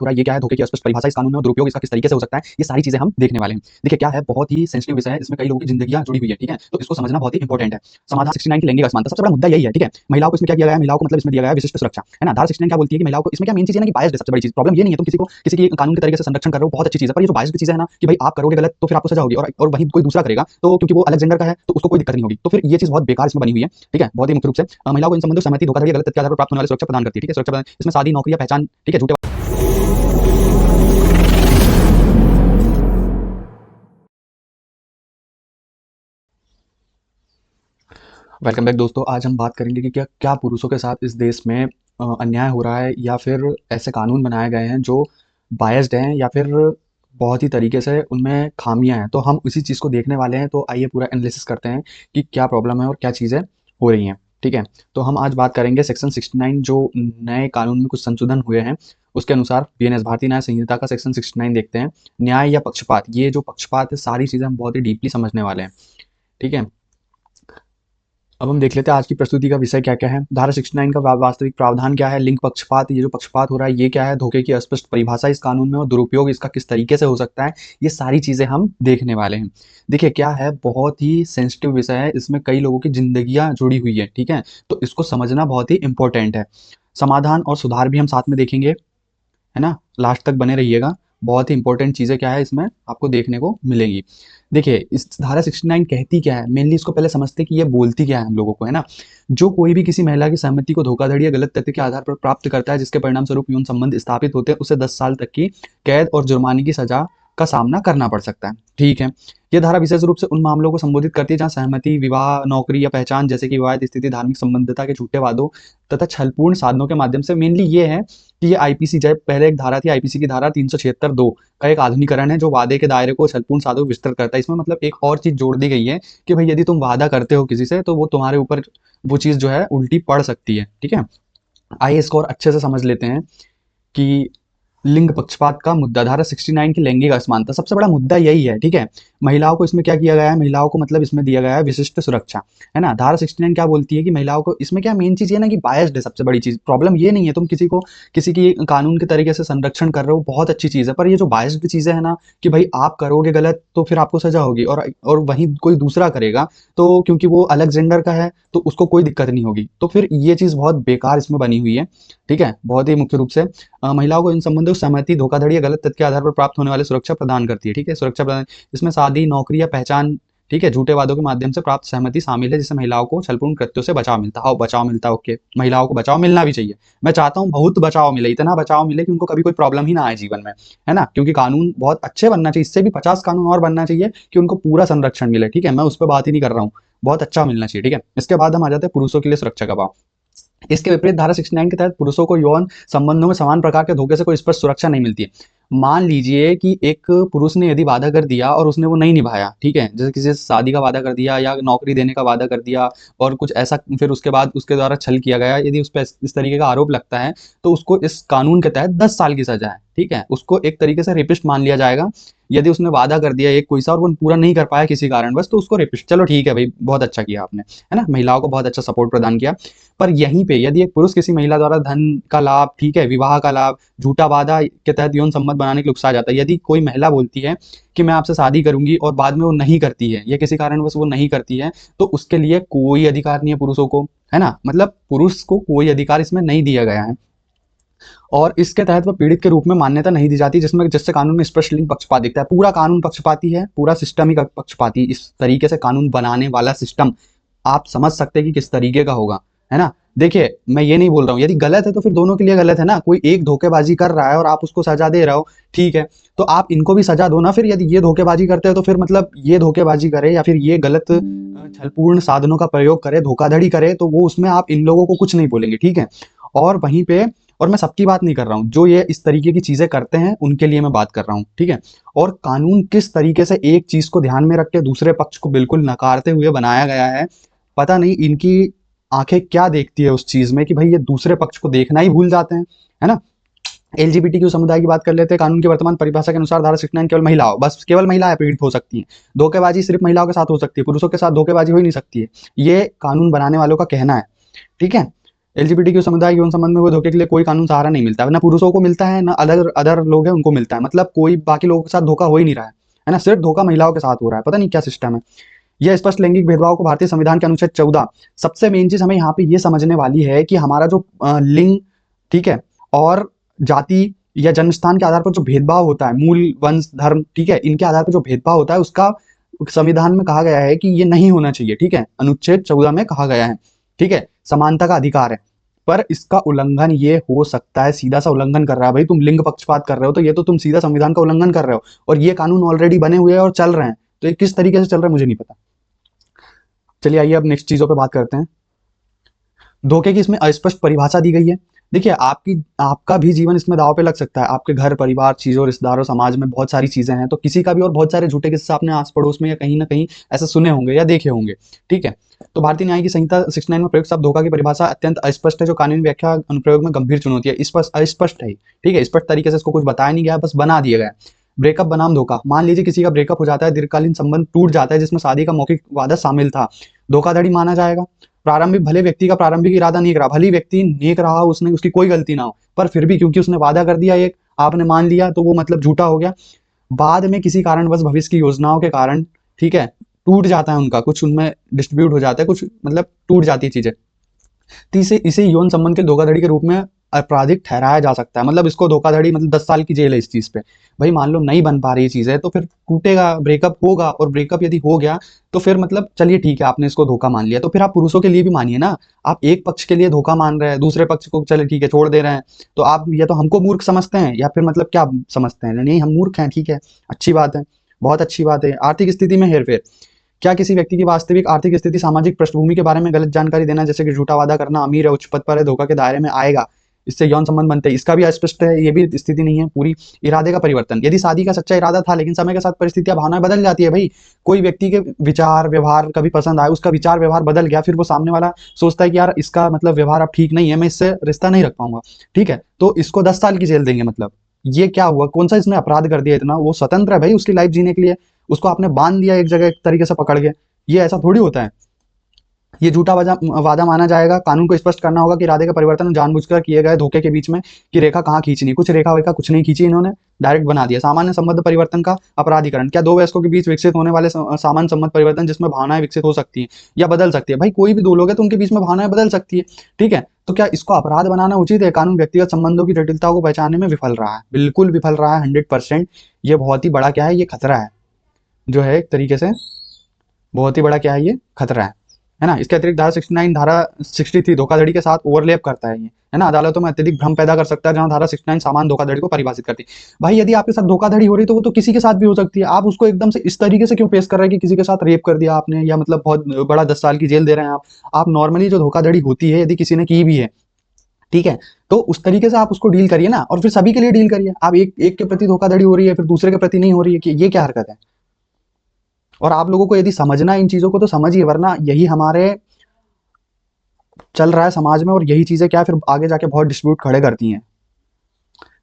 हो रहा है, ये क्या है, धोखे की अस्पष्ट परिभाषा इस कानून में और दुरुपयोग इसका किस तरीके से हो सकता है, ये सारी चीजें हम देखने वाले हैं। देखिए क्या है, बहुत ही सेंसिटिव विषय है, इसमें कई लोगों की जिंदगियां जुड़ी हुई है, ठीक है, तो इसको समझना बहुत ही इंपॉर्टेंट है। समाधान 69 की लैंगिक असमानता, सबसे बड़ा मुद्दा यही है, ठीक है। महिलाओं को इसमें क्या किया गया है, महिलाओं को मतलब इसमें दिया गया है विशिष्ट सुरक्षा, है ना। धारा 69 क्या बोलती है कि महिलाओं को इसमें क्या मेन चीज है ना कि बायस्ड है, सबसे बड़ी चीज। प्रॉब्लम ये नहीं है तुम किसी की कानून के तरीके से संरक्षण कर रहे हो, बहुत अच्छी चीज है, पर ये जो बायस्ड चीज है ना कि भाई आप करोगे गलत तो फिर आपको सजा होगी और वहीं कोई दूसरा करेगा तो क्योंकि वो अलग जेंडर का है तो उसको कोई दिक्कत नहीं होगी, तो फिर ये चीज बहुत बेकार इसमें बनी हुई है, ठीक है। बहुत ही मुख्य रूप से महिलाओं को इन संबंधों सहमति, धोखाधड़ी, गलत तथ्य के आधार पर प्राप्त होने वाली सुरक्षा प्रदान करती है, ठीक है। सुरक्षा प्रदान इसमें शादी, नौकरी या पहचान, ठीक है, झूठे वेलकम बैक दोस्तों। आज हम बात करेंगे कि क्या क्या पुरुषों के साथ इस देश में अन्याय हो रहा है या फिर ऐसे कानून बनाए गए हैं जो बायस्ड हैं या फिर बहुत ही तरीके से उनमें खामियां हैं। तो हम उसी चीज़ को देखने वाले हैं, तो आइए पूरा एनालिसिस करते हैं कि क्या प्रॉब्लम है और क्या चीज़ें हो रही हैं, ठीक है। तो हम आज बात करेंगे सेक्शन 69 जो नए कानून में कुछ संशोधन हुए हैं उसके अनुसार। बीएनएस भारतीय न्याय संहिता का सेक्शन 69 देखते हैं। न्याय या पक्षपात, ये जो पक्षपात है सारी चीज़ें हम बहुत ही डीपली समझने वाले हैं, ठीक है। अब हम देख लेते हैं आज की प्रस्तुति का विषय क्या क्या है। धारा 69 का वास्तविक प्रावधान क्या है, लिंग पक्षपात, ये जो पक्षपात हो रहा है ये क्या है, धोखे की अस्पष्ट परिभाषा इस कानून में और दुरुपयोग इसका किस तरीके से हो सकता है, ये सारी चीजें हम देखने वाले हैं। देखिए क्या है, बहुत ही सेंसिटिव विषय है, इसमें कई लोगों की जिंदगियां जुड़ी हुई है, ठीक है, तो इसको समझना बहुत ही इंपॉर्टेंट है। समाधान और सुधार भी हम साथ में देखेंगे, है ना, लास्ट तक बने रहिएगा। बहुत ही इंपॉर्टेंट चीज़ें क्या है इसमें आपको देखने को मिलेंगी। देखिए इस धारा 69 कहती क्या है, मेनली इसको पहले समझते कि ये बोलती क्या है हम लोगों को, है ना। जो कोई भी किसी महिला की सहमति को धोखाधड़ी या गलत तथ्य के आधार पर प्राप्त करता है जिसके परिणाम स्वरूप यौन संबंध स्थापित होते हैं उसे 10 साल तक की कैद और जुर्माने की सजा का सामना करना पड़ सकता है, ठीक है। ये धारा विशेष रूप से उन मामलों को संबोधित करती है जहां सहमति, विवाह, नौकरी या पहचान जैसे कि विवाहित स्थिति, धार्मिक संबद्धता के झूठे वादों तथा छलपूर्ण साधनों के माध्यम से, मेनली ये है कि ये आईपीसी, जब पहले एक धारा थी आईपीसी की धारा 376(2) का एक आधुनिकरण है जो वादे के दायरे को छलपूर्ण साधनों विस्तृत करता है। इसमें मतलब एक और चीज जोड़ दी गई है कि भाई यदि तुम वादा करते हो किसी से तो वो तुम्हारे ऊपर वो चीज जो है उल्टी पड़ सकती है, ठीक है। आइए इसको और अच्छे से समझ लेते हैं कि लिंग पक्षपात का मुद्दा, धारा 69 की लैंगिक असमानता, सबसे बड़ा मुद्दा यही है, ठीक है। महिलाओं को इसमें क्या किया गया है, महिलाओं को मतलब इसमें दिया गया है विशिष्ट सुरक्षा, है ना। धारा 69 क्या बोलती है कि महिलाओं को इसमें क्या मेन चीज ये ना कि बायस्ड है, सबसे बड़ी चीज। प्रॉब्लम ये नहीं है तुम किसी की कानून के तरीके से संरक्षण कर रहे हो, बहुत अच्छी चीज है, पर ये जो बायस्ड चीजें है ना कि भाई आप करोगे गलत तो फिर आपको सजा होगी और वहीं कोई दूसरा करेगा तो क्योंकि वो अलग जेंडर का है तो उसको कोई दिक्कत नहीं होगी, तो फिर ये चीज बहुत बेकार इसमें बनी हुई है, ठीक है। बहुत ही मुख्य रूप से महिलाओं को इन संबंधों सहमति, धोखाधड़ी या गलत तथ्य के आधार पर प्राप्त होने वाले सुरक्षा प्रदान करती है, ठीक है। सुरक्षा प्रदान इसमें शादी, नौकरी या पहचान, ठीक है, झूठे वादों के माध्यम से प्राप्त सहमति शामिल है जिससे महिलाओं को छलपूर्ण कृत्यों से बचाव मिलता है। बचाव मिलता है, ओके, महिलाओं को बचाव मिलना भी चाहिए। मैं चाहता हूँ बहुत बचाव मिले, इतना बचाव मिले कि उनको कभी कोई प्रॉब्लम ही ना आए जीवन में, है ना, क्योंकि कानून बहुत अच्छे बनना चाहिए, इससे भी 50 कानून और बनना चाहिए कि उनको पूरा संरक्षण मिले, ठीक है। मैं उस पर बात ही नहीं कर रहा हूँ, बहुत अच्छा मिलना चाहिए, ठीक है। इसके बाद हम आ जाते हैं पुरुषों के लिए सुरक्षा का भाव। इसके विपरीत धारा 69 के तहत पुरुषों को यौन संबंधों में समान प्रकार के धोखे से कोई स्पष्ट सुरक्षा नहीं मिलती है। मान लीजिए कि एक पुरुष ने यदि वादा कर दिया और उसने वो नहीं निभाया, ठीक है, जैसे किसी से शादी का वादा कर दिया या नौकरी देने का वादा कर दिया और कुछ ऐसा फिर उसके बाद उसके द्वारा छल किया गया, यदि उस पर इस तरीके का आरोप लगता है तो उसको इस कानून के तहत 10 साल की सजा है, ठीक है। उसको एक तरीके से रेपिस्ट मान लिया जाएगा। यदि उसने वादा कर दिया एक कोई सा और वो पूरा नहीं कर पाया किसी कारण बस, तो उसको रेपिस्ट, चलो ठीक है भाई, बहुत अच्छा किया आपने, है ना, महिलाओं को बहुत अच्छा सपोर्ट प्रदान किया। पर यहीं पे यदि एक पुरुष किसी महिला द्वारा धन का लाभ, ठीक है, विवाह का लाभ, झूठा वादा के तहत यौन संबंध बनाने के लिए उकसाया जाता है, यदि कोई महिला बोलती है कि मैं आपसे शादी करूंगी और बाद में वो नहीं करती है या किसी कारणवश वो नहीं करती है, तो उसके लिए कोई अधिकार नहीं है पुरुषों को, है ना, मतलब पुरुष को कोई अधिकार इसमें नहीं दिया गया है और इसके तहत वह पीड़ित के रूप में मान्यता नहीं दी जाती, जिससे कानून में स्पष्ट लिंग पक्षपात दिखता है। पूरा कानून पक्षपाती है, पूरा सिस्टम ही पक्षपाती, इस तरीके से कानून बनाने वाला सिस्टम आप समझ सकते हैं कि किस तरीके का होगा, है ना। देखिए मैं ये नहीं बोल रहा हूँ यदि गलत है तो फिर दोनों के लिए गलत है ना, कोई एक धोखेबाजी कर रहा है और आप उसको सजा दे रहे हो, ठीक है, तो आप इनको भी सजा दो ना। फिर यदि ये धोखेबाजी करते हैं तो फिर मतलब ये धोखेबाजी करे या फिर ये गलत छलपूर्ण साधनों का प्रयोग करे, धोखाधड़ी करे, तो वो उसमें आप इन लोगों को कुछ नहीं बोलेंगे, ठीक है। और वहीं पे, और मैं सबकी बात नहीं कर रहा हूँ, जो ये इस तरीके की चीजें करते हैं उनके लिए मैं बात कर रहा हूँ, ठीक है। और कानून किस तरीके से एक चीज को ध्यान में रख के दूसरे पक्ष को बिल्कुल नकारते हुए बनाया गया है, पता नहीं इनकी आंखें क्या देखती है उस चीज में कि भाई ये दूसरे पक्ष को देखना ही भूल जाते हैं, है ना। एलजीबीटीक्यू समुदाय की बात कर लेते हैं। कानून की वर्तमान परिभाषा के अनुसार धारा 69 केवल महिलाओं, बस केवल महिलाएं पीड़ित हो सकती हैं। धोखेबाजी सिर्फ महिलाओं के साथ हो सकती है, पुरुषों के साथ धोखेबाजी हो ही नहीं सकती है, ये कानून बनाने वालों का कहना है, ठीक है। एलजीबीटीक्यू समुदाय यौन संबंध में वो धोखे के लिए कोई कानून सहारा नहीं मिलता है, ना पुरुषों को मिलता है, ना अदर अदर लोग हैं उनको मिलता है, मतलब कोई बाकी लोगों के साथ धोखा हो ही नहीं रहा है ना, सिर्फ धोखा महिलाओं के साथ हो रहा है, पता नहीं क्या सिस्टम है। यह स्पष्ट लैंगिक भेदभाव को भारतीय संविधान के अनुच्छेद 14, सबसे मेन चीज हमें यहाँ पे ये समझने वाली है कि हमारा जो लिंग, ठीक है, और जाति या जन्म स्थान के आधार पर जो भेदभाव होता है, मूल वंश धर्म, ठीक है, इनके आधार पर जो भेदभाव होता है उसका संविधान में कहा गया है कि ये नहीं होना चाहिए, ठीक है, अनुच्छेद 14 में कहा गया है, ठीक है, समानता का अधिकार है। पर इसका उल्लंघन ये हो सकता है, सीधा सा उल्लंघन कर रहा है भाई, तुम लिंग पक्षपात कर रहे हो तो ये तो तुम सीधा संविधान का उल्लंघन कर रहे हो, और ये कानून ऑलरेडी बने हुए हैं और चल रहे हैं, तो ये किस तरीके से चल रहा है मुझे नहीं पता। चलिए आइए अब नेक्स्ट चीजों पे बात करते हैं। धोखे की इसमें अस्पष्ट परिभाषा दी गई है। देखिए आपका भी जीवन इसमें दांव पे लग सकता है, आपके घर परिवार चीजों रिश्तेदारों समाज में बहुत सारी चीजें हैं, तो किसी का भी और बहुत सारे झूठे किस्से आपने आस पड़ोस में या कहीं ना कहीं ऐसे सुने होंगे या देखे होंगे, ठीक है। तो भारतीय न्याय की संहिता 69 में प्रयुक्त शब्द धोखा की परिभाषा अत्यंत अस्पष्ट है, जो कानूनी व्याख्या अनुप्रयोग में गंभीर चुनौती है। अस्पष्ट है, ठीक है, स्पष्ट तरीके से इसको कुछ बताया नहीं गया, बस बना दिया गया। ब्रेकअप बनाम धोखा, मान लीजिए किसी का ब्रेकअप हो जाता है, दीर्घकालीन संबंध टूट जाता है जिसमें शादी का मौखिक वादा शामिल था, धोखाधड़ी माना जाएगा। प्रारंभिक भले व्यक्ति का प्रारंभिक इरादा नेक रहा, भले व्यक्ति नेक रहा, उसने उसकी कोई गलती ना हो, पर फिर भी क्योंकि उसने वादा कर दिया एक, आपने मान लिया, तो वो मतलब झूठा हो गया। बाद में किसी कारणवश भविष्य की योजनाओं के कारण, ठीक है, टूट जाता है उनका, कुछ उनमें डिस्ट्रीब्यूट हो जाता है, कुछ मतलब टूट जाती है चीजें, तो इसे यौन संबंध के धोखाधड़ी के रूप में आपराधिक ठहराया जा सकता है, मतलब इसको धोखाधड़ी, मतलब 10 साल की जेल है इस चीज पे। भाई मान लो नहीं बन पा रही चीजें तो फिर टूटेगा, ब्रेकअप होगा, और ब्रेकअप यदि हो गया तो फिर मतलब चलिए ठीक है आपने इसको धोखा मान लिया, तो फिर आप पुरुषों के लिए भी मानिए ना, आप एक पक्ष के लिए धोखा मान रहे हैं, दूसरे पक्ष को चले ठीक है छोड़ दे रहे हैं, तो आप या तो हमको मूर्ख समझते हैं या फिर मतलब क्या समझते हैं, नहीं हम मूर्ख हैं, ठीक है, अच्छी बात है, बहुत अच्छी बात है। आर्थिक स्थिति में हेरफेर, क्या किसी व्यक्ति की वास्तविक आर्थिक स्थिति सामाजिक पृष्ठभूमि के बारे में गलत जानकारी देना, जैसे कि झूठा वादा करना, अमीर है, उच्च पद पर है, धोखा के दायरे में आएगा, इससे यौन संबंध बनते हैं, इसका भी अस्पष्ट है, ये भी स्थिति नहीं है पूरी। इरादे का परिवर्तन, यदि शादी का सच्चा इरादा था लेकिन समय के साथ परिस्थितियां भावनाएं बदल जाती है, भाई कोई व्यक्ति के विचार व्यवहार कभी पसंद आए, उसका विचार व्यवहार बदल गया, फिर वो सामने वाला सोचता है कि यार इसका मतलब व्यवहार अब ठीक नहीं है, मैं इससे रिश्ता नहीं रख पाऊंगा, ठीक है, तो इसको 10 साल की जेल देंगे। मतलब ये क्या हुआ, कौन सा इसने अपराध कर दिया इतना, वो स्वतंत्र है भाई उसकी लाइफ जीने के लिए, उसको आपने बांध दिया एक जगह एक तरीके से पकड़ के, ये ऐसा थोड़ी होता है। ये झूठा वादा माना जाएगा। कानून को स्पष्ट करना होगा कि इरादे का परिवर्तन जानबूझकर किए गए धोखे के बीच में कि रेखा कहाँ खींचनी, कुछ रेखा वेखा कुछ नहीं खींची इन्होंने, डायरेक्ट बना दिया। सामान्य संबंध परिवर्तन का अपराधीकरण, क्या दो वयस्कों के बीच विकसित होने वाले सामान्य संबंध परिवर्तन जिसमें भावनाएं विकसित हो सकती है या बदल सकती है, भाई कोई भी दो लोग हैं तो उनके बीच में भावनाएं बदल सकती है, ठीक है, तो क्या इसको अपराध बनाना उचित है? कानून व्यक्तिगत संबंधों की जटिलताओं को पहचानने में विफल रहा है, बिल्कुल विफल रहा है 100%। ये बहुत ही बड़ा क्या है, ये खतरा है, जो है एक तरीके से बहुत ही बड़ा क्या है, ये खतरा है ना। इसके अतिरिक्त धारा 69 धारा 63 धोखाधड़ी के साथ ओवरलैप करता है ये, है ना, अदालतों में अत्यधिक भ्रम पैदा कर सकता है, जहां धारा 69 सामान्य धोखाधड़ी को परिभाषित करती है। भाई यदि आपके साथ धोखाधड़ी हो रही तो वो तो किसी के साथ भी हो सकती है, आप उसको एकदम से इस तरीके से क्यों पेश कर रहे हैं कि किसी के साथ रेप कर दिया आपने या मतलब बहुत बड़ा 10 साल की जेल दे रहे हैं आप नॉर्मली जो धोखाधड़ी होती है यदि किसी ने की भी है, ठीक है, तो उस तरीके से आप उसको डील करिए ना, और फिर सभी के लिए डील करिए। आप एक एक के प्रति धोखाधड़ी हो रही है फिर दूसरे के प्रति नहीं हो रही है, कि ये क्या हरकत है। और आप लोगों को यदि समझना है इन चीजों को तो समझिए, वरना यही हमारे चल रहा है समाज में, और यही चीजें क्या फिर आगे जाके बहुत डिस्प्यूट खड़े करती हैं।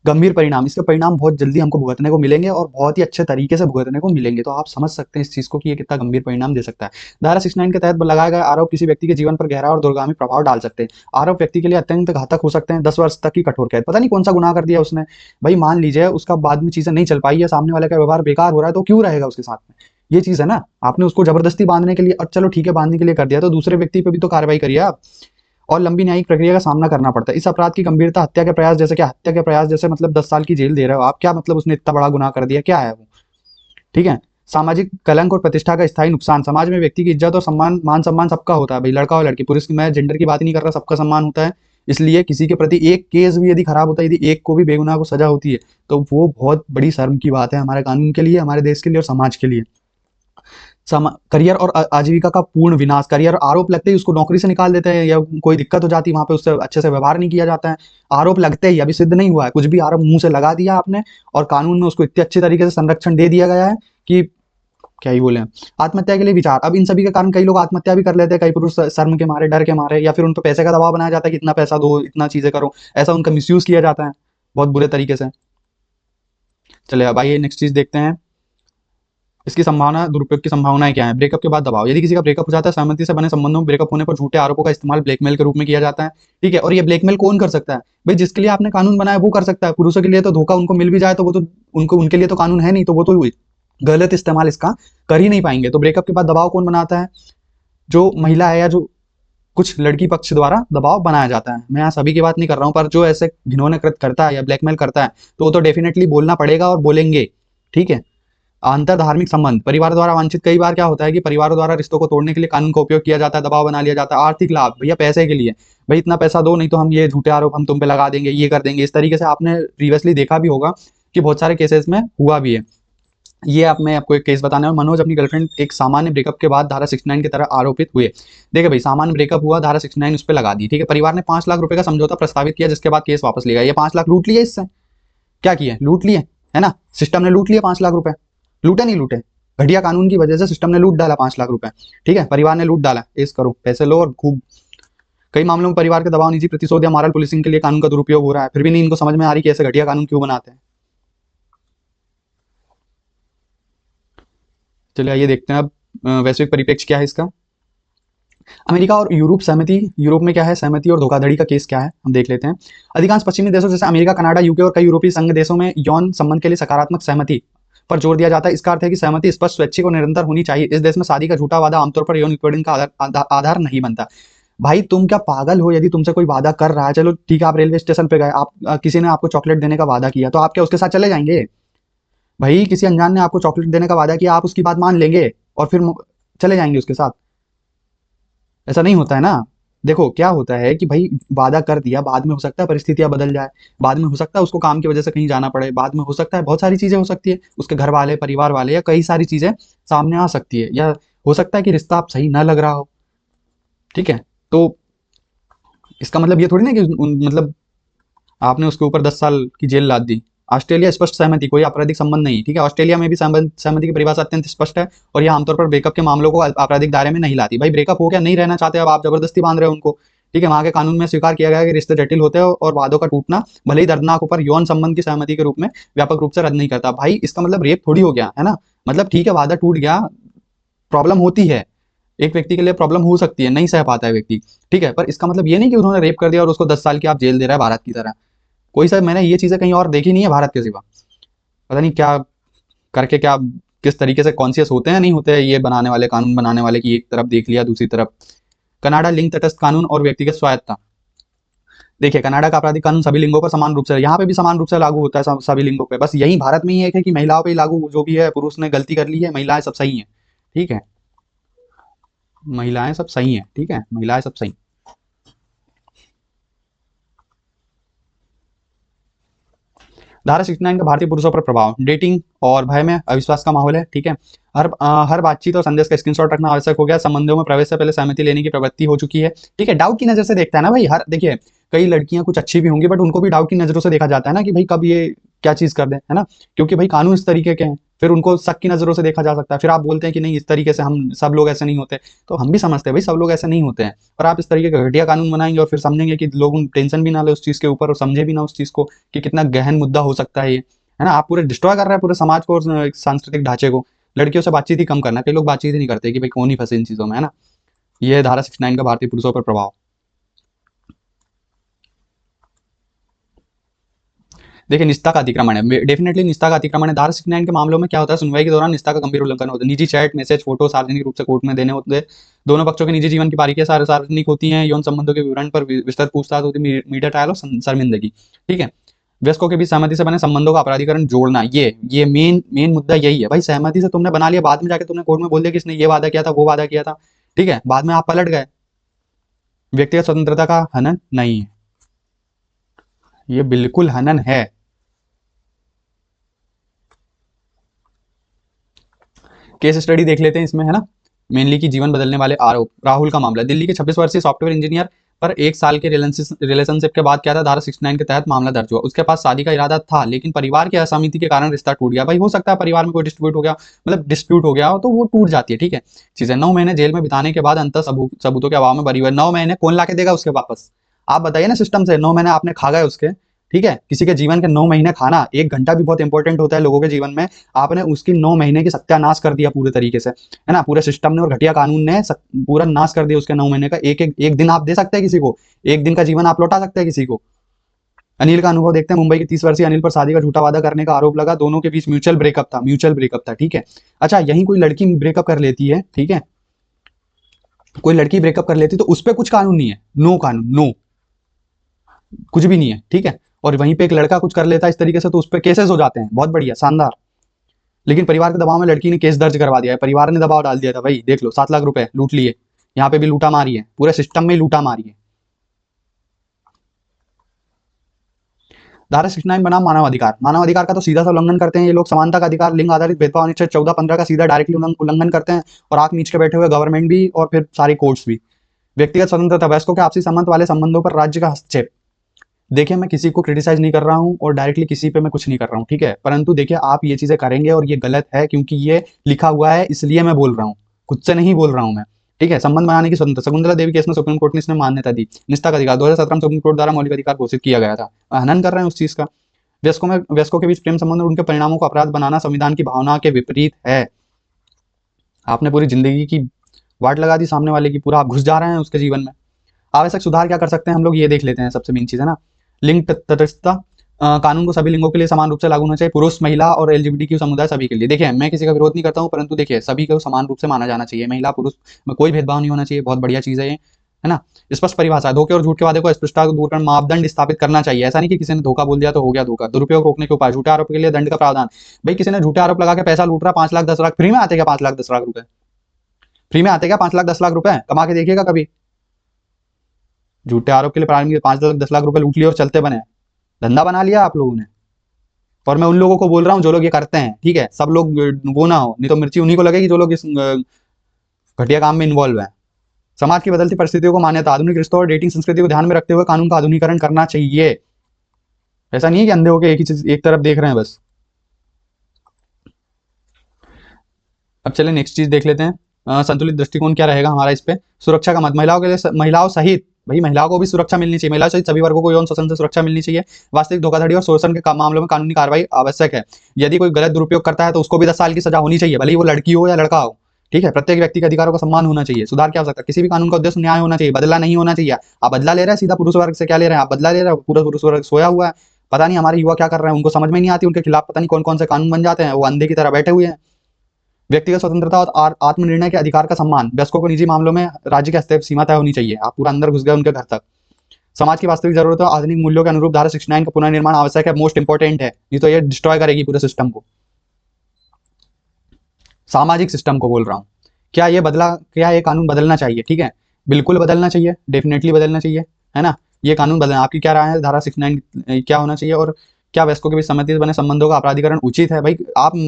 गंभीर परिणाम, इसके परिणाम बहुत जल्दी हमको भुगतने को मिलेंगे और बहुत ही अच्छे तरीके से भुगतने को मिलेंगे, तो आप समझ सकते हैं इस चीज को कि ये कितना गंभीर परिणाम दे सकता है। धारा 69 के तहत लगाए गए आरोप किसी व्यक्ति के जीवन पर गहरा और दूरगामी प्रभाव डाल सकते हैं। आरोप व्यक्ति के लिए अत्यंत घातक हो सकते हैं, 10 वर्ष तक की कठोर कैद, पता नहीं कौन सा गुनाह कर दिया उसने। भाई मान लीजिए उसका बाद में चीजें नहीं चल पाई है, सामने वाले का व्यवहार बेकार हो रहा है, तो क्यों रहेगा उसके साथ में, ये चीज है ना। आपने उसको जबरदस्ती बांधने के लिए, और चलो ठीक है बांधने के लिए कर दिया, तो दूसरे व्यक्ति पे भी तो कार्रवाई करिए आप, और लंबी न्यायिक प्रक्रिया का सामना करना पड़ता है। इस अपराध की गंभीरता हत्या के प्रयास जैसे, क्या हत्या के प्रयास जैसे मतलब 10 साल की जेल दे रहे हो आप, क्या मतलब उसने इतना बड़ा गुनाह कर दिया, क्या है वो, ठीक है। सामाजिक कलंक और प्रतिष्ठा का स्थायी नुकसान, समाज में व्यक्ति की इज्जत और सम्मान, मान सम्मान सबका होता है भाई, लड़का और लड़की, पुरुष, मैं जेंडर की बात नहीं कर रहा, सबका सम्मान होता है। इसलिए किसी के प्रति एक केस भी यदि खराब होता है, यदि एक को भी बेगुनाह को सजा होती है, तो वो बहुत बड़ी शर्म की बात है हमारे कानून के लिए, हमारे देश के लिए और समाज के लिए। करियर और आजीविका का पूर्ण विनाश, करियर आरोप लगते ही उसको नौकरी से निकाल देते हैं, या कोई दिक्कत हो जाती है वहां पे, उससे अच्छे से व्यवहार नहीं किया जाता है। आरोप लगते ही, अभी सिद्ध नहीं हुआ है, कुछ भी आरोप मुंह से लगा दिया आपने, और कानून में उसको इतने अच्छे तरीके से संरक्षण दे दिया गया है कि क्या ही बोले। आत्महत्या के लिए विचार, अब इन सभी के कारण कई लोग आत्महत्या भी कर लेते हैं, कई पुरुष शर्म के मारे, डर के मारे, या फिर उन पर पैसे का दबाव बनाया जाता है कि इतना पैसा दो, इतना चीजें करो, ऐसा उनका मिसयूज किया जाता है बहुत बुरे तरीके से। चलिए अब आइए नेक्स्ट चीज देखते हैं। इसकी संभावना, दुरुपयोग की संभावनाएं क्या है? ब्रेकअप के बाद दबाव, यदि किसी का ब्रेकअप हो जाता है, सहमति से बने संबंधों में ब्रेकअप होने पर झूठे आरोपों का इस्तेमाल ब्लैकमेल के रूप में किया जाता है। ठीक है, और ये ब्लैकमेल कौन कर सकता है? भाई जिसके लिए आपने कानून बनाया वो कर सकता है। पुरुषों के लिए तो धोखा, उनको मिल भी जाए तो वो तो उनको, उनके लिए तो कानून है नहीं, तो वो तो गलत इस्तेमाल इसका कर ही नहीं पाएंगे। तो ब्रेकअप के बाद दबाव कौन बनाता है? जो महिला है या जो कुछ लड़की पक्ष द्वारा दबाव बनाया जाता है। मैं यहाँ सभी की बात नहीं कर रहा हूँ, पर जो ऐसे घिनौने कृत करता है या ब्लैकमेल करता है तो वो तो डेफिनेटली बोलना पड़ेगा और बोलेंगे। ठीक है। अंतर धार्मिक संबंध, परिवार द्वारा वांछित, कई बार क्या होता है कि परिवारों द्वारा रिश्तों को तोड़ने के लिए कानून का उपयोग किया जाता है, दबाव बना लिया जाता है। आर्थिक लाभ, भैया पैसे के लिए, भाई इतना पैसा दो नहीं तो हम ये झूठे आरोप हम तुम पे लगा देंगे, ये कर देंगे। इस तरीके से आपने प्रीवियसली देखा भी होगा कि बहुत सारे केसेस में हुआ भी है। ये आप, मैं आपको एक केस बताना है। मनोज अपनी गर्लफ्रेंड एक सामान्य ब्रेकअप के बाद धारा 69 की तरह आरोपित हुए। देखिए भाई, सामान्य ब्रेकअप हुआ, धारा 69 उस पर लगा दी। ठीक है, परिवार ने 5 लाख रुपए का समझौता प्रस्तावित किया, जिसके बाद केस वापस लिया। ये 5 लाख लूट लिए, इससे क्या किया? लूट लिए, है ना। सिस्टम ने लूट लिए 5 लाख रुपए। लूटे नहीं लूटे? घटिया कानून की वजह से सिस्टम ने लूट डाला 5 लाख रुपए। ठीक है, परिवार ने लूट डाला, केस करो, पैसे लो और खूब। कई मामलों में परिवार के दबाव, निजी प्रतिशोध या मॉरल पुलिसिंग के लिए कानून का दुरुपयोग हो रहा है, फिर भी नहीं इनको समझ में आ रही कि ऐसे घटिया कानून क्यों बनाते हैं। चलिए आइए देखते हैं अब वैश्विक परिप्रेक्ष्य क्या है इसका। अमेरिका और यूरोप सहमति, यूरोप में क्या है सहमति और धोखाधड़ी का केस क्या है, हम देख लेते हैं। अधिकांश पश्चिमी देशों जैसे अमेरिका, कनाडा, यूके और कई यूरोपीय संघ देशों में यौन संबंध के लिए सकारात्मक सहमति पर जोर दिया जाता है। इसका अर्थ है कि सहमति स्पष्ट, स्वैच्छिक और निरंतर होनी चाहिए। इस देश में शादी का झूठा वादा आमतौर पर यौन उत्पीड़न का आधार नहीं बनता। भाई तुम क्या पागल हो? यदि तुमसे कोई वादा कर रहा है, चलो ठीक है, आप रेलवे स्टेशन पे गए, आप किसी ने आपको चॉकलेट देने का वादा किया, तो आप क्या उसके साथ चले जाएंगे? भाई किसी अनजान ने आपको चॉकलेट देने का वादा किया, आप उसकी बात मान लेंगे और फिर चले जाएंगे उसके साथ? ऐसा नहीं होता है ना। देखो क्या होता है कि भाई वादा कर दिया, बाद में हो सकता है परिस्थितियां बदल जाए, बाद में हो सकता है उसको काम की वजह से कहीं जाना पड़े, बाद में हो सकता है बहुत सारी चीजें हो सकती है, उसके घर वाले, परिवार वाले, या कई सारी चीजें सामने आ सकती है, या हो सकता है कि रिश्ता आप सही ना लग रहा हो। ठीक है, तो इसका मतलब ये थोड़ी ना कि मतलब आपने उसके ऊपर 10 साल की जेल लाद दी। ऑस्ट्रेलिया स्पष्ट सहमति, कोई आपराधिक संबंध नहीं। ठीक है, ऑस्ट्रेलिया में भी सहमति की परिभाषा अत्यंत स्पष्ट है और यह आमतौर पर ब्रेकअप के मामलों को आपराधिक दायरे में नहीं लाती। भाई ब्रेकअप हो गया, नहीं रहना चाहते, अब आप जबरदस्ती बांध रहे हो उनको। ठीक है, वहां के कानून में स्वीकार किया गया है कि रिश्ते जटिल होते हैं और वादों का टूटना भले ही दर्दनाक हो, पर यौन संबंध की सहमति के रूप में व्यापक रूप से रद्द नहीं करता। भाई इसका मतलब रेप थोड़ी हो गया, है ना। मतलब ठीक है, वादा टूट गया, प्रॉब्लम होती है, एक व्यक्ति के लिए प्रॉब्लम हो सकती है, नहीं सह पाता है व्यक्ति। ठीक है, पर इसका मतलब ये नहीं कि उन्होंने रेप कर दिया और उसको 10 साल की आप जेल दे रहा है भारत की तरह। कोई सा, मैंने ये चीजें कहीं और देखी नहीं है भारत के सिवा। पता नहीं क्या करके, क्या किस तरीके से कॉन्शियस होते हैं, नहीं होते हैं ये बनाने वाले, कानून बनाने वाले, कि एक तरफ देख लिया दूसरी तरफ। कनाडा, लिंग तटस्थ कानून और व्यक्तिगत स्वायत्ता। देखिए कनाडा का आपराधिक कानून सभी लिंगों पर समान रूप से, यहाँ पे भी समान रूप से लागू होता है सभी लिंगों पे। बस यही भारत में ही एक है कि महिलाओं पे ही लागू, जो भी है पुरुष ने गलती कर ली है, महिलाएं सब सही है। ठीक है, महिलाएं सब सही है। ठीक है, महिलाएं सब सही। धारा 69 का भारतीय पुरुषों पर प्रभाव, डेटिंग और भय में अविश्वास का माहौल है। ठीक है, हर बातचीत और संदेश का स्क्रीनशॉट रखना आवश्यक हो गया। संबंधों में प्रवेश से पहले सहमति लेने की प्रवृत्ति हो चुकी है। ठीक है, डाउट की नजर से देखता है ना भाई हर, देखिए कई लड़कियां कुछ अच्छी भी होंगी, बट उनको भी डाउट की नजरों से देखा जाता है ना, कि भाई कब ये क्या चीज कर दें, है ना। क्योंकि भाई कानून इस तरीके के हैं, फिर उनको शक की नजरों से देखा जा सकता है। फिर आप बोलते हैं कि नहीं इस तरीके से, हम सब लोग ऐसे नहीं होते, तो हम भी समझते हैं भाई सब लोग ऐसे नहीं होते हैं। पर आप इस तरीके का घटिया कानून बनाएंगे और फिर समझेंगे कि लोग टेंशन भी ना ले उस चीज के ऊपर, और समझे भी ना उस चीज को कि कितना गहन मुद्दा हो सकता है ये, है ना। आप पूरे डिस्ट्रॉय कर रहे हैं पूरे समाज को और सांस्कृतिक ढांचे को। लड़कियों से बातचीत ही कम करना, कई लोग बातचीत ही नहीं करते कि भाई कौन ही फंसे इन चीजों में, है ना। ये है धारा 69 का भारतीय पुरुषों पर प्रभाव। देखिए निष्ठा का अतिक्रमण है, डेफिनेटली निष्ठा का अतिक्रमण है। धारा 69 के मामलों में क्या होता है, सुनवाई के दौरान निष्ठा का गंभीर उल्लंघन होता है। निजी चैट, मैसेज, फोटो सार्वजनिक रूप से कोर्ट में देने होते हैं। दोनों पक्षों के निजी जीवन की बारीकियां सार्वजनिक होती हैं। यौन संबंधों के विवरण पर विस्तृत पूछताछ होती है, मीडिया ट्रायल और शर्मिंदगी। ठीक है, वयस्कों के बीच सहमति से बने संबंधों का अपराधीकरण जोड़ना, ये मेन मेन मुद्दा यही है भाई। सहमति से तुमने बना लिया, बाद में जाके तुमने कोर्ट में बोल दिया कि इसने ये वादा किया था, वो वादा किया था। ठीक है, बाद में आप पलट गए, व्यक्तिगत स्वतंत्रता का हनन नहीं है, ये बिल्कुल हनन है। केस स्टडी देख लेते हैं इसमें, है ना। मेनली की जीवन बदलने वाले आरोप, राहुल का मामला, दिल्ली के 26 वर्षीय सॉफ्टवेयर इंजीनियर पर 1 साल के रिलेशनशिप के बाद क्या था, धारा 69 के तहत मामला दर्ज हुआ। उसके पास शादी का इरादा था, लेकिन परिवार की असहमति के कारण रिश्ता टूट गया। भाई हो सकता है परिवार में कोई डिस्प्यूट हो गया, मतलब डिस्प्यूट हो गया हो, तो वो टूट जाती है। ठीक है, चीजें 9 महीने जेल में बिताने के बाद अंत सबूतों के अभाव में बरी हुई। 9 महीने कौन ला के देगा उसके वापस? आप बताइए ना, सिस्टम से 9 महीने आपने खा गए उसके, ठीक है, किसी के जीवन के 9 महीने खाना, 1 घंटा भी बहुत इंपॉर्टेंट होता है लोगों के जीवन में, आपने उसकी 9 महीने की सत्यानाश कर दिया पूरे तरीके से, है ना, पूरे सिस्टम ने और घटिया कानून ने पूरा नाश कर दिया उसके 9 महीने का। एक दिन आप दे सकते हैं किसी को, एक दिन का जीवन आप लौटा सकते हैं किसी को। अनिल का अनुभव देखते हैं। मुंबई के 30 वर्षीय अनिल पर शादी का झूठा वादा करने का आरोप लगा, दोनों के बीच म्यूचुअल ब्रेकअप था, ठीक है। अच्छा, यही कोई लड़की ब्रेकअप कर लेती है, ठीक है, कोई लड़की ब्रेकअप कर लेती तो उस पर कुछ कानून नहीं है, नो कानून, नो, कुछ भी नहीं है, ठीक है। और वहीं पे एक लड़का कुछ कर लेता है इस तरीके से तो उस पर केसेस हो जाते हैं, बहुत बढ़िया, शानदार। लेकिन परिवार के दबाव में लड़की ने केस दर्ज करवा दिया है, परिवार ने दबाव डाल दिया था, भाई देख लो 7 लाख रुपए लूट लिए, यहाँ पे भी लूटा मारी है, पूरे सिस्टम में लूटा मारी है। धारा 69 बना मानवाधिकार, मानवाधिकार का तो सीधा सा उल्लंघन करते हैं ये लोग। समानता का अधिकार, लिंग आधारित भेदभाव अनुच्छेद 14-15 का सीधा डायरेक्टली उल्लंघन करते हैं, और आंख मीच के बैठे हुए गवर्नमेंट भी और फिर सारी कोर्ट्स भी। व्यक्तिगत स्वतंत्रता, वयस्कों के आपसी संबंध वाले संबंधों पर राज्य का हस्तक्षेप। देखिए, मैं किसी को क्रिटिसाइज नहीं कर रहा हूँ और डायरेक्टली किसी पे मैं कुछ नहीं कर रहा हूँ, ठीक है, परंतु देखिए आप ये चीजें करेंगे और ये गलत है, क्योंकि ये लिखा हुआ है, इसलिए मैं बोल रहा हूँ, खुद से नहीं बोल रहा हूँ मैं, ठीक है। संबंध बनाने की स्वतंत्रता, शकुंतला देवी केस में सुप्रीम कोर्ट ने इसमें मान्यता दी। निष्ठा का अधिकार 2017 में सुप्रीम कोर्ट द्वारा मौलिक अधिकार घोषित किया गया था, हनन कर रहे हैं उस चीज का। वयस्कों के बीच प्रेम संबंध और उनके परिणामों को अपराध बनाना संविधान की भावना के विपरीत है। आपने पूरी जिंदगी की वाट लगा दी सामने वाले की, पूरा आप घुस जा रहे हैं उसके जीवन में। आवश्यक सुधार क्या कर सकते हैं हम लोग, ये देख लेते हैं। सबसे मेन चीज है ना, लिंग तटस्थता, कानून को सभी लिंगों के लिए समान रूप से लागू होना चाहिए, पुरुष, महिला और एलजीबीटीक्यू समुदाय सभी के लिए। देखिए, मैं किसी का विरोध नहीं करता हूँ, परंतु देखिए सभी को समान रूप से माना जाना चाहिए, महिला पुरुष में कोई भेदभाव नहीं होना चाहिए, बहुत बढ़िया चीज है ये, है ना। स्पष्ट परिभाषा, धोखे और झूठ के वादे को स्पष्टता को दूर कर मापदंड स्थापित करना चाहिए। ऐसा नहीं कि किसी ने धोखा बोल दिया तो हो गया धोखा। दुरुपयोग रोकने के उपाय, झूठे आरोप के लिए दंड का प्रावधान। भाई किसी ने झूठे आरोप लगा के पैसा लूट रहा, 5 लाख 10 लाख, फ्री में आते क्या 5 लाख 10 लाख रुपए? फ्री में आते क्या 5 लाख 10 लाख रुपए? कमा के देखिएगा कभी। झूठे आरोप के लिए प्रारंभिक 5 लाख 10 लाख रुपए लूट लिए और चलते बने, धंधा बना लिया आप लोगों ने। और मैं उन लोगों को बोल रहा हूँ जो लोग ये करते हैं, ठीक है, सब लोग वो ना हो, नहीं तो मिर्ची उन्हीं को लगेगी जो लोग इस घटिया काम में इन्वॉल्व है। समाज की बदलती परिस्थितियों को मान्यता, आधुनिक रिश्तों और डेटिंग संस्कृति को ध्यान में रखते हुए कानून का आधुनिकीकरण करना चाहिए। ऐसा नहीं है कि अंधे होकर एक ही चीज एक तरफ देख रहे हैं बस। अब चले नेक्स्ट चीज देख लेते हैं, संतुलित दृष्टिकोण क्या रहेगा हमारा इस पे। सुरक्षा का मत, महिलाओं के लिए, महिलाओं सहित, भाई महिलाओं को भी सुरक्षा मिलनी चाहिए, महिलाओं सहित सभी वर्गों को यौन शोषण से सुरक्षा मिलनी चाहिए। वास्तविक धोखाधड़ी और शोषण के मामलों में कानूनी कार्रवाई आवश्यक है। यदि कोई गलत दुरुपयोग करता है तो उसको भी 10 साल की सजा होनी चाहिए, भले ही वो लड़की हो या लड़का हो, ठीक है। प्रत्येक व्यक्ति के अधिकारों का सम्मान होना चाहिए। सुधार क्या हो सकता है, किसी भी कानून का उद्देश्य न्याय होना चाहिए, बदला नहीं होना चाहिए। आप बदला ले रहे हैं सीधा पुरुष वर्ग से, क्या ले रहे हैं आप, बदला ले रहे हैं, पूरा पुरुष वर्ग सोया हुआ है। पता नहीं हमारे युवा क्या कर रहे हैं, उनको समझ में नहीं आती, उनके खिलाफ पता नहीं कौन कौन से कानून बन जाते हैं, वो अंधे की तरह बैठे हुए हैं। व्यक्तिगत स्वतंत्रता और आत्मनिर्णय के अधिकार का सम्मान, वयस्कों को निजी मामलों में राज्य के हस्तक्षेप सीमा तय होनी चाहिए। आप पूरा अंदर घुस गए उनके घर तक। समाज की वास्तविक जरूरतों आधुनिक मूल्यों के अनुरूप धारा 69 का पुनर्निर्माण आवश्यक है, मोस्ट इंपॉर्टेंट है, नहीं तो ये डिस्ट्रॉय करेगी पूरे सिस्टम को, सामाजिक सिस्टम को बोल रहा हूँ। क्या ये कानून बदलना चाहिए, ठीक है, बिल्कुल बदलना चाहिए, डेफिनेटली बदलना चाहिए, है ना। ये कानून बदलना, आपकी क्या राय है, धारा 69 क्या होना चाहिए, और क्या वयस्कों के बीच सहमति से बने संबंधों का अपराधीकरण उचित है? भाई आप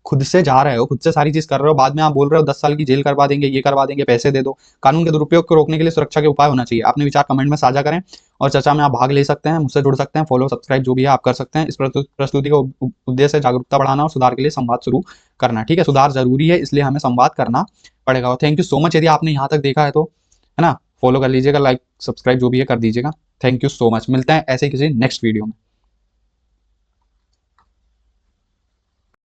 खुद से जा रहे हो, खुद से सारी चीज कर रहे हो, बाद में आप बोल रहे हो 10 साल की जेल करवा देंगे, ये करवा देंगे, पैसे दे दो। कानून के दुरुपयोग को रोकने के लिए सुरक्षा के उपाय होना चाहिए। अपने विचार कमेंट में साझा करें और चर्चा में आप भाग ले सकते हैं, मुझसे जुड़ सकते हैं, फॉलो सब्सक्राइब जो भी है आप कर सकते हैं। इस प्रस्तुति का उद्देश्य जागरूकता बढ़ाना और सुधार के लिए संवाद शुरू करना, ठीक है। सुधार जरूरी है, इसलिए हमें संवाद करना पड़ेगा। और थैंक यू सो मच, यदि आपने यहाँ तक देखा है तो, है ना, फॉलो कर लीजिएगा, लाइक सब्सक्राइब जो भी है कर दीजिएगा। थैंक यू सो मच, मिलते हैं ऐसे किसी नेक्स्ट वीडियो में।